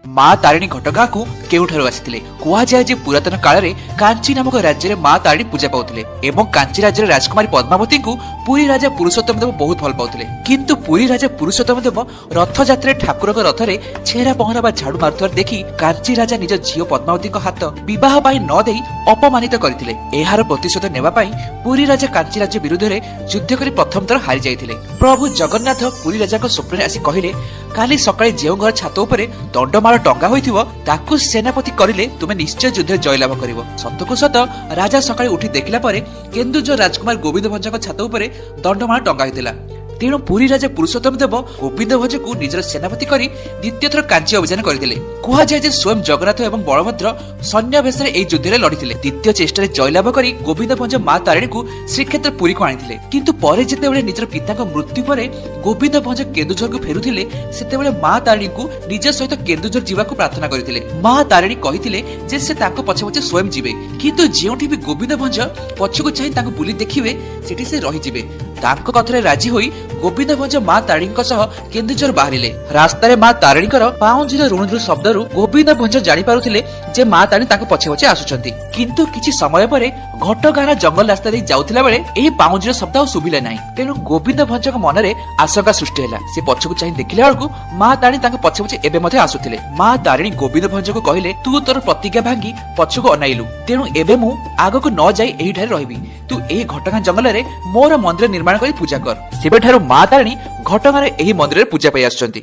ମା ତାରିଣୀ ଘଟଗାଁକୁ କେଉଁଠାରୁ ଆସିଥିଲେ? କୁହାଯାଏ ଯେ ପୁରାତନ କାଳରେ କାଞ୍ଚି ନାମକ ରାଜ୍ୟରେ ମା ତାରିଣୀ ପୂଜା ପାଉଥିଲେ ଏବଂ କାଞ୍ଚି ରାଜ୍ୟର ରାଜକୁମାରୀ ପଦ୍ମାବତୀଙ୍କୁ ପୁରୀ ରାଜା ପୁରୁଷୋତ୍ତମ ଦେବ ବହୁତ ଭଲ ପାଉଥିଲେ। କିନ୍ତୁ ପୁରୀ ରାଜା ପୁରୁଷୋତ୍ତମ ଦେବ ରଥଯାତ୍ରାରେ ଠାକୁରଙ୍କ ରଥରେ ଛେରା ପହଁରା ବା ଝାଡୁ ମାରୁଥିବାର ଦେଖି କାଞ୍ଚି ରାଜା ନିଜ ଝିଅ ପଦ୍ମାବତୀଙ୍କ ହାତ ବିବାହ ପାଇଁ ନ ଦେଇ ଅପମାନିତ କରିଥିଲେ। ଏହାର ପ୍ରତିଶୋଧ ନେବା ପାଇଁ ପୁରୀ ରାଜା କାଞ୍ଚି ରାଜ୍ୟ ବିରୁଦ୍ଧରେ ଯୁଦ୍ଧ କରି ପ୍ରଥମ ଥର ହାରି ଯାଇଥିଲେ। ପ୍ରଭୁ ଜଗନ୍ନାଥ ପୁରୀ ରାଜାଙ୍କ ସ୍ୱପ୍ନରେ ଆସି କହିଲେ, କାଲି ସକାଳେ ଯେଉଁ ଘର ଛାତ ଉପରେ ଦଣ୍ଡମାଳ ଟଙ୍ଗା ହୋଇଥିବ ତାକୁ ସେନାପତି କରିଲେ ତୁମେ ନିଶ୍ଚୟ ଯୁଦ୍ଧରେ ଜୟଲାଭ କରିବ। ସତକୁ ସତ ରାଜା ସକାଳେ ଉଠି ଦେଖିଲା ପରେ କେନ୍ଦୁଝର ରାଜକୁମାର ଗୋବିନ୍ଦ ଭଞ୍ଜଙ୍କ ଛାତ ଉପରେ ଦଣ୍ଡମାଳ ଟଙ୍ଗା ହୋଇଥିଲା। ତେଣୁ ପୁରୀ ରାଜା ପୁରୁଷୋତ୍ତମ ଦେବ ଗୋବିନ୍ଦ ଭଞ୍ଜକୁ ନିଜର ସେନାପତି କରି ଦ୍ୱିତୀୟ ଥର କାଞ୍ଚି ଅଭିଯାନ କରିଥିଲେ। କୁହାଯାଏ ଯେ ସ୍ୱୟଂ ଜଗନ୍ନାଥ ଏବଂ ବଳଭଦ୍ର ସୈନ୍ୟ ବେଶରେ ଏହି ଯୁଦ୍ଧରେ ଲଢିଥିଲେ। ଦ୍ୱିତୀୟ ଚେଷ୍ଟାରେ ଜୟଲାଭ କରି ଗୋବିନ୍ଦ ଭଞ୍ଜ ମା ତାରିଣୀକୁ ଶ୍ରୀକ୍ଷେତ୍ର ପୁରୀକୁ ଆଣିଥିଲେ। କିନ୍ତୁ ପରେ ଯେତେବେଳେ ନିଜର ପିତାଙ୍କ ମୃତ୍ୟୁ ପରେ ଗୋବିନ୍ଦ ଭଞ୍ଜ କେନ୍ଦୁଝରକୁ ଫେରୁଥିଲେ ସେତେବେଳେ ମା ତାରିଣୀଙ୍କୁ ନିଜ ସହିତ କେନ୍ଦୁଝର ଯିବାକୁ ପ୍ରାର୍ଥନା କରିଥିଲେ। ମା ତାରିଣୀ କହିଥିଲେ ଯେ ସେ ତାଙ୍କ ପଛେ ପଛେ ସ୍ୱୟଂ ଯିବେ, କିନ୍ତୁ ଯେଉଁଠି ବି ଗୋବିନ୍ଦ ଭଞ୍ଜ ପଛକୁ ଚାହିଁ ତାଙ୍କୁ ବୁଲି ଦେଖିବେ ସେଠି ସେ ରହିଯିବେ। ତାଙ୍କ କଥାରେ ରାଜି ହୋଇ ଗୋବିନ୍ଦ ଭଞ୍ଜ ମା ତାରିଣୀଙ୍କ ସହ କେନ୍ଦୁଝର ବାହାରିଲେ। ରାସ୍ତାରେ ମା ତାରିଣୀଙ୍କର ପାଉଁଜିର ରୁଣୁଝୁଣୁ ଶବ୍ଦରୁ ଗୋବିନ୍ଦ ଭଞ୍ଜ ଜାଣିପାରୁଥିଲେ ଯେ ମା ତାରିଣୀ ତାଙ୍କ ପଛେ ପଛେ ଆସୁଛନ୍ତି। କିନ୍ତୁ କିଛି ସମୟ ପରେ ଘଟଗାଁର ଜଙ୍ଗଲ ରାସ୍ତା ଦେଇ ଯାଉଥିଲା ବେଳେ ଏହି ପାଉଁଜିର ଶବ୍ଦ ଆଉ ଶୁଭିଲା ନାହିଁ। ତେଣୁ ଗୋବିନ୍ଦ ଭଞ୍ଜଙ୍କ ମନରେ ଆଶଙ୍କା ସୃଷ୍ଟି ହେଲା। ସେ ପଛକୁ ଚାହିଁ ଦେଖିଲା ବେଳକୁ ମା ତାରିଣୀ ତାଙ୍କ ପଛେ ପଛେ ଏବେ ମଧ୍ୟ ଆସୁଥିଲେ। ମା ତାରିଣୀ ଗୋବିନ୍ଦ ଭଞ୍ଜଙ୍କୁ କହିଲେ, ତୁ ତୋର ପ୍ରତିଜ୍ଞା ଭାଙ୍ଗି ପଛକୁ ଅନାଇଲୁ, ତେଣୁ ଏବେ ମୁଁ ଆଗକୁ ନ ଯାଇ ଏହିଠାରେ ରହିବି। ତୁ ଏହି ଘଟଗାଁ ଜଙ୍ଗଲରେ ମୋର ମନ୍ଦିର ନିର୍ମାଣ କରି ପୂଜା କର। ସେବେଠାରୁ ମା ତାରିଣୀ ଘଟଗାଁରେ ଏହି ମନ୍ଦିରରେ ପୂଜା ପାଇ ଆସୁଛନ୍ତି।